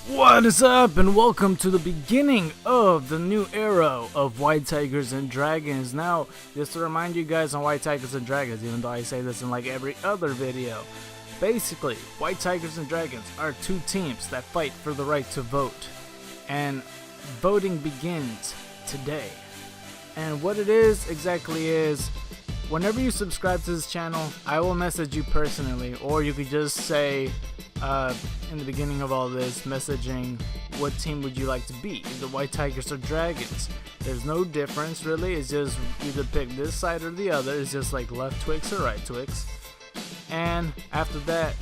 What is up, and welcome to the beginning of the new era of White Tigers and Dragons. Now, just to remind you guys on White Tigers and Dragons, even though I say this in like every other video, basically, White Tigers and Dragons are two teams that fight for the right to vote, and voting begins today. And what it is exactly is, whenever you subscribe to this channel, I will message you personally, or you could just say, in the beginning of all this, messaging what team would you like to be, either White Tigers or Dragons. There's no difference really, it's just either pick this side or the other. It's just like left Twix or right Twix, and after that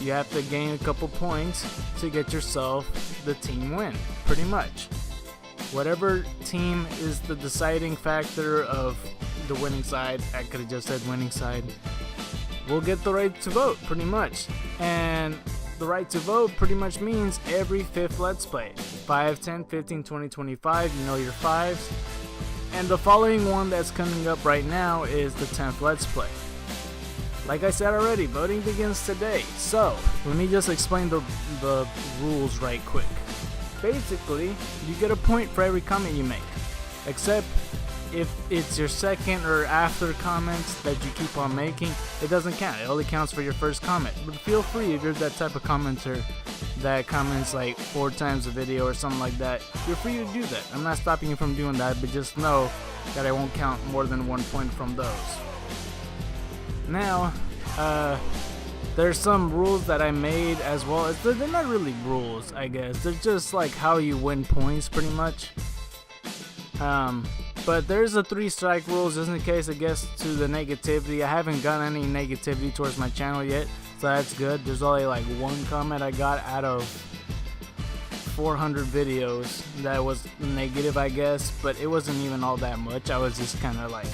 you have to gain a couple points to get yourself the team win, pretty much. Whatever team is the deciding factor of the winning side, I could have just said winning side, will get the right to vote, pretty much. And the right to vote pretty much means every 5th Let's Play, 5, 10, 15, 20, 25, you know your 5s. And the following one that's coming up right now is the 10th Let's Play. Like I said already, voting begins today. So, let me just explain the rules right quick. Basically, you get a point for every comment you make, except if it's your second or after comments that you keep on making, it doesn't count. It only counts for your first comment. But feel free, if you're that type of commenter that comments like 4 times a video or something like that, you're free to do that. I'm not stopping you from doing that, but just know that I won't count more than 1 point from those. Now, there's some rules that I made as well. They're not really rules, I guess. They're just like how you win points, pretty much. But there's a 3-strike rule, just in case it gets to the negativity. I haven't gotten any negativity towards my channel yet, so that's good. There's only like 1 comment I got out of 400 videos that was negative, I guess, but it wasn't even all that much. I was just kind of like,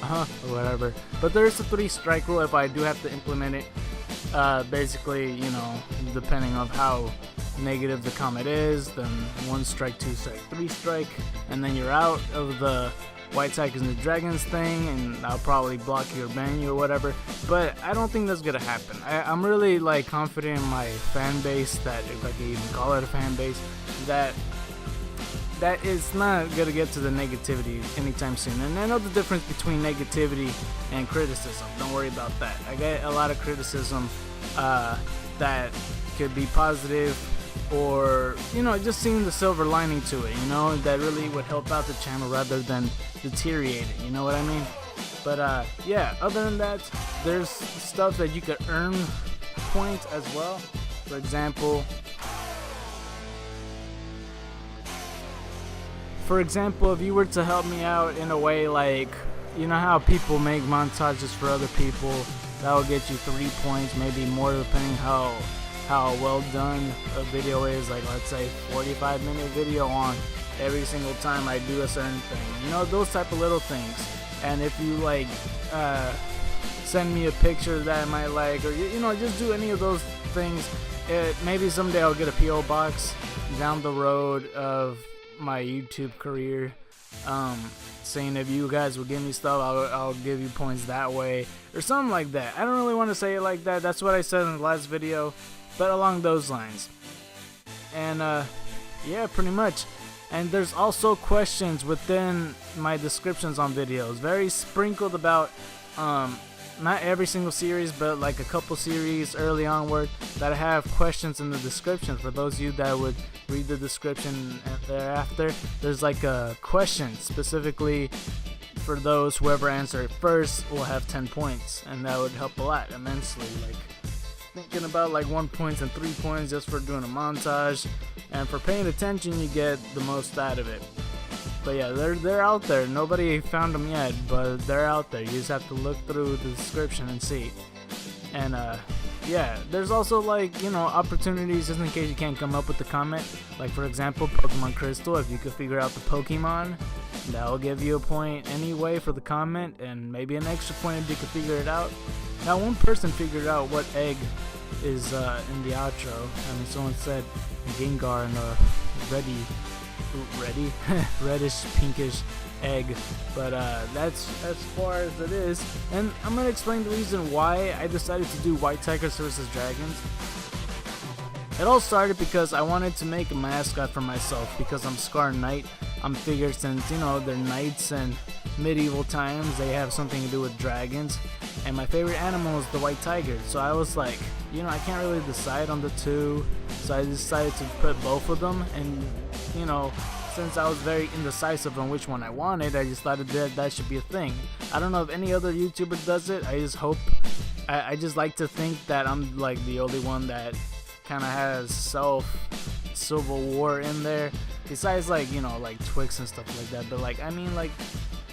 or whatever. But there's a 3-strike rule if I do have to implement it. Basically, you know, depending on how negative the comment is, then 1 strike, 2 strike, 3 strike, and then you're out of the White Tigers and the Dragons thing, and I'll probably block you or ban you or whatever. But I don't think that's gonna happen. I'm really like confident in my fan base, that if I can even call it a fan base, that is not gonna get to the negativity anytime soon. And I know the difference between negativity and criticism. Don't worry about that. I get a lot of criticism that could be positive, or, you know, just seeing the silver lining to it, you know, that really would help out the channel rather than deteriorate it, you know what I mean? But yeah, other than that, there's stuff that you could earn points as well. For example, if you were to help me out in a way, like, you know how people make montages for other people, that will get you 3 points, maybe more, depending how well done a video is. Like, let's say 45-minute video on every single time I do a certain thing, you know, those type of little things. And if you like send me a picture that I might like, or you know, just do any of those things, maybe someday I'll get a PO box down the road of my YouTube career, saying if you guys will give me stuff, I'll give you points that way, or something like that. I don't really want to say it like that. That's what I said in the last video, but along those lines. And yeah, pretty much. And there's also questions within my descriptions on videos, very sprinkled about not every single series, but like a couple series early onward, that I have questions in the description. For those of you that would read the description thereafter, there's like a question specifically for those. Whoever answered it first will have 10 points, and that would help a lot immensely. Like, thinking about like 1 point and 3 points just for doing a montage, and for paying attention, you get the most out of it. But yeah, they're out there. Nobody found them yet, but they're out there. You just have to look through the description and see. And yeah, there's also, like, you know, opportunities just in case you can't come up with the comment. Like, for example, Pokemon Crystal. If you could figure out the Pokemon, that'll give you a point anyway for the comment, and maybe an extra point if you could figure it out. Now, one person figured out what egg is in the outro. I mean, someone said Gengar and a reddish pinkish egg, but that's as far as it is. And I'm gonna explain the reason why I decided to do White Tigers versus Dragons. It all started because I wanted to make a mascot for myself because I'm Scar Knight. I'm figured since, you know, they're knights and medieval times, they have something to do with dragons. And my favorite animal is the white tiger. So I was like, you know, I can't really decide on the two. So I decided to put both of them. And, you know, since I was very indecisive on which one I wanted, I just thought that should be a thing. I don't know if any other YouTuber does it. I just hope, I just like to think that I'm like the only one that kind of has Civil War in there. Besides, like, you know, like Twix and stuff like that. But like, I mean, like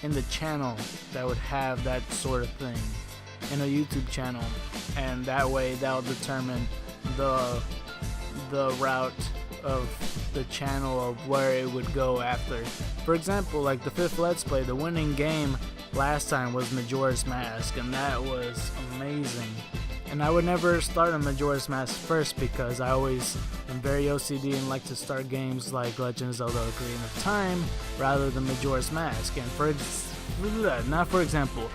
in the channel that would have that sort of thing in a YouTube channel, and that way that'll determine the route of the channel of where it would go after. For example, like the 5th Let's Play, the winning game last time was Majora's Mask, and that was amazing. And I would never start on Majora's Mask first because I always am very OCD and like to start games like Legend of Zelda: Ocarina of Time rather than Majora's Mask. And for example,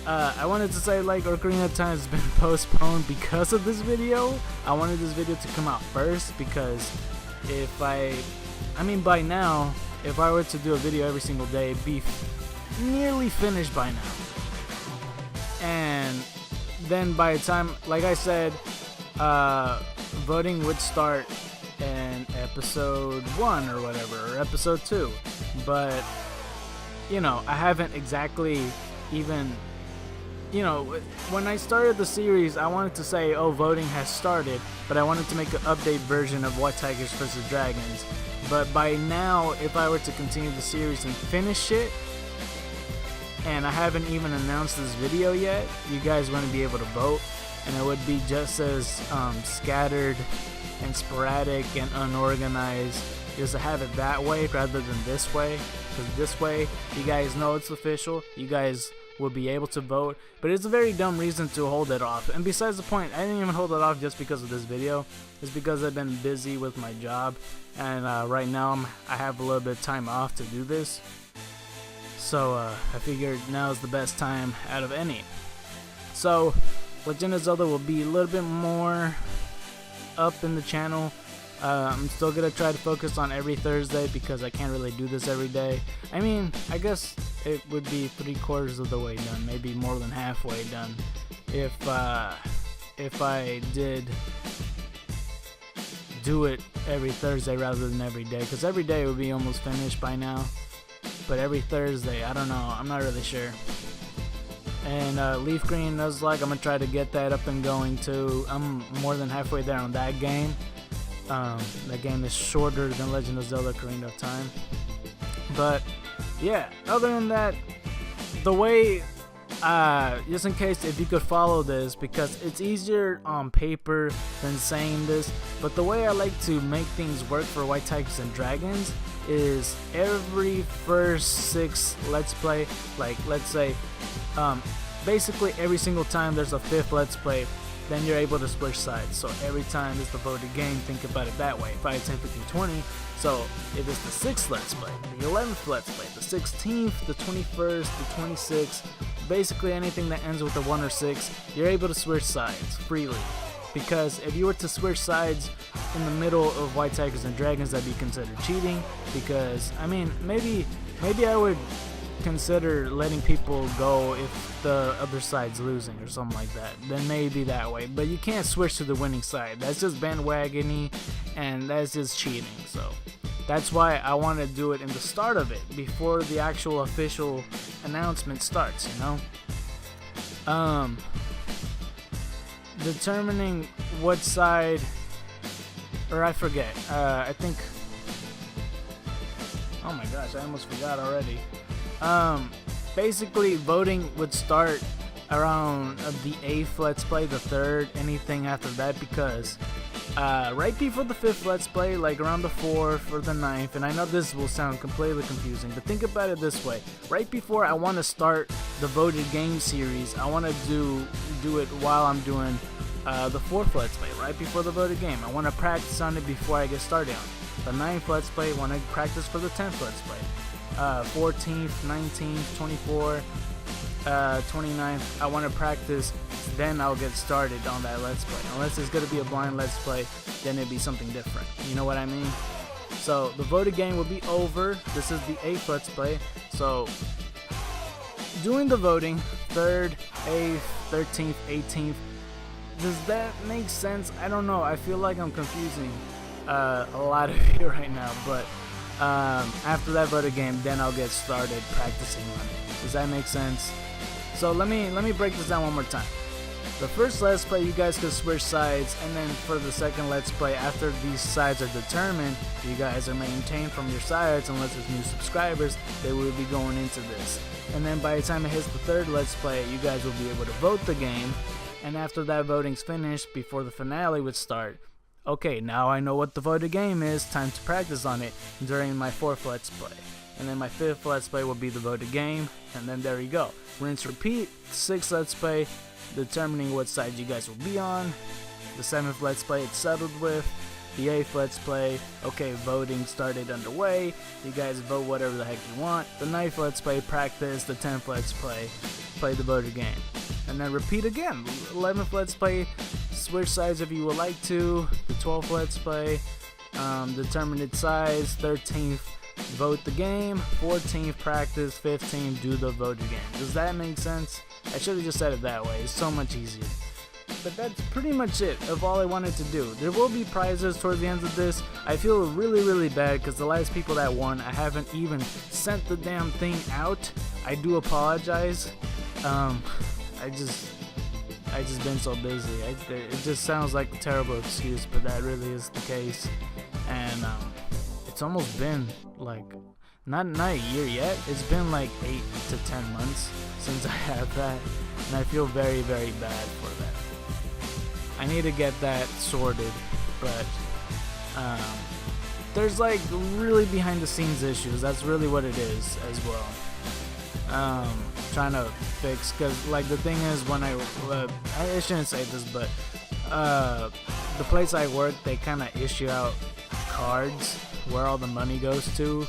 I wanted to say like Ocarina of Time has been postponed because of this video. I wanted this video to come out first because if by now, if I were to do a video every single day, it'd be nearly finished by now. And then by the time, like I said, voting would start in episode 1 or whatever, or episode 2. But, you know, I haven't exactly even, you know, when I started the series, I wanted to say, oh, voting has started, but I wanted to make an update version of White Tigers vs. Dragons. But by now, if I were to continue the series and finish it, and I haven't even announced this video yet, you guys wouldn't be able to vote, and it would be just as scattered and sporadic and unorganized, just to have it that way rather than this way. Because this way, you guys know it's official, you guys will be able to vote, but it's a very dumb reason to hold it off. And besides the point, I didn't even hold it off just because of this video. It's because I've been busy with my job, and right now I have a little bit of time off to do this. So I figured now is the best time out of any. So Legend of Zelda will be a little bit more up in the channel. I'm still gonna try to focus on every Thursday because I can't really do this every day. I mean, I guess it would be 3/4 of the way done, maybe more than halfway done, if I did do it every Thursday rather than every day. Because every day would be almost finished by now. But every Thursday, I don't know, I'm not really sure. And Leaf Green Nuzlocke, I'm gonna try to get that up and going too. I'm more than halfway there on that game. That game is shorter than Legend of Zelda: Ocarina of Time. But yeah, other than that, the way, just in case if you could follow this, because it's easier on paper than saying this, but the way I like to make things work for White Tigers and Dragons is every first 6 Let's Play, like let's say, basically every single time there's a 5th Let's Play, then you're able to switch sides. So every time it's the voted game, think about it that way. 5, 10, 15, 20. So if it's the 6th Let's Play, the 11th Let's Play, the 16th, the 21st, the 26th, basically anything that ends with a 1 or 6, you're able to switch sides freely. Because if you were to switch sides in the middle of White Tigers and Dragons, that'd be considered cheating. Because, I mean, maybe I would consider letting people go if the other side's losing or something like that. Then maybe that way. But you can't switch to the winning side. That's just bandwagon-y, and that's just cheating. So that's why I want to do it in the start of it, before the actual official announcement starts, you know? Determining what side, or I forget, I think, oh my gosh, I almost forgot already. Basically voting would start around the 8th Let's Play, the 3rd, anything after that, because right before the 5th Let's Play, like around the 4th or the 9th, and I know this will sound completely confusing, but think about it this way. Right before I want to start the voted game series, I want to do it while I'm doing the 4th Let's Play, right before the voted game. I want to practice on it before I get started on it. The 9th Let's Play, I want to practice for the 10th Let's Play. 14th, 19th, 24th, 29th, I want to practice then I'll get started on that Let's Play. Unless it's gonna be a blind Let's Play, then it'd be something different. You know what I mean? So the voted game will be over. This is the 8th Let's Play. So doing the voting, 3rd, 8th, 13th, 18th, does that make sense? I don't know. I feel like I'm confusing a lot of you right now, but after that voted game, then I'll get started practicing on it. Does that make sense? So let me break this down one more time. The first Let's Play, you guys could switch sides, and then for the second Let's Play, after these sides are determined, you guys are maintained from your sides. Unless there's new subscribers, they will be going into this. And then by the time it hits the 3rd Let's Play, you guys will be able to vote the game, and after that voting's finished, before the finale would start, okay, now I know what the voted game is, time to practice on it during my 4th Let's Play. And then my 5th Let's Play will be the voted game, and then there you go. Rinse, repeat. 6th Let's Play, determining what side you guys will be on. The 7th Let's Play, it's settled with. The 8th Let's Play, okay, voting started underway. You guys vote whatever the heck you want. The 9th Let's Play, practice. The 10th Let's Play, play the voted game. And then repeat again. 11th Let's Play, switch sides if you would like to. The 12th Let's Play, determine its size. 13th, vote the game. 14th, practice. 15th, do the voted game. Does that make sense? I should have just said it that way. It's so much easier. But that's pretty much it of all I wanted to do. There will be prizes towards the end of this. I feel really bad because the last people that won, I haven't even sent the damn thing out. I do apologize. I just been so busy. It just sounds like a terrible excuse, but that really is the case. And it's almost been like not a year yet. It's been like 8 to 10 months since I had that, and I feel very bad for that. I need to get that sorted, but there's like really behind the scenes issues. That's really what it is as well. Trying to fix, because like the thing is, when I shouldn't say this, but the place I work, they kind of issue out cards where all the money goes to,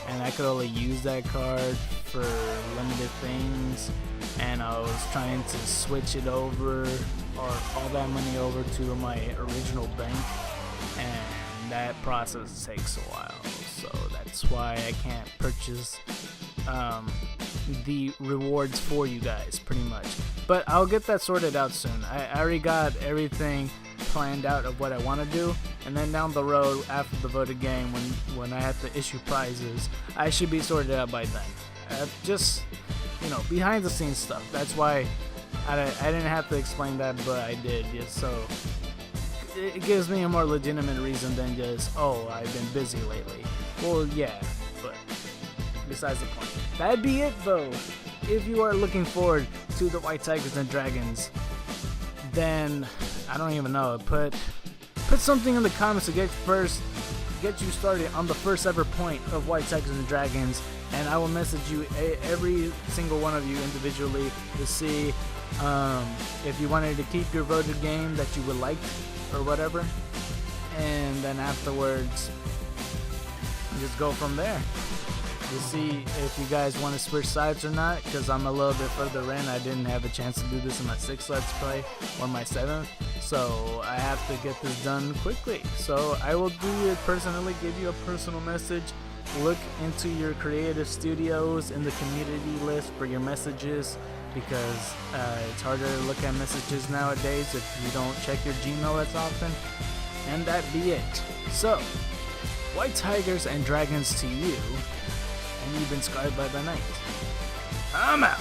and I could only use that card for limited things, and I was trying to switch it over, or all that money over to my original bank, and that process takes a while, so that's why I can't purchase the rewards for you guys, pretty much. But I'll get that sorted out soon. I already got everything planned out of what I want to do, and then down the road after the voted game, when I have to issue prizes, I should be sorted out by then. Just, you know, behind the scenes stuff. That's why I didn't have to explain that, but I did. Just so it gives me a more legitimate reason than just, oh, I've been busy lately. Well, yeah, but besides the point. That'd be it though. If you are looking forward to the White Tigers and Dragons, then I don't even know. Put something in the comments to get you started on the first ever point of White Tigers and Dragons, and I will message you every single one of you individually to see if you wanted to keep your voted game that you would like or whatever, and then afterwards just go from there to see if you guys want to switch sides or not, because I'm a little bit further in. I didn't have a chance to do this in my 6th Let's Play or my 7th, so I have to get this done quickly. So I will do it personally, give you a personal message. Look into your creative studios in the community list for your messages, because it's harder to look at messages nowadays if you don't check your Gmail as often. And that be it. So, White Tigers and Dragons to you, and you've been scarred by the night. I'm out!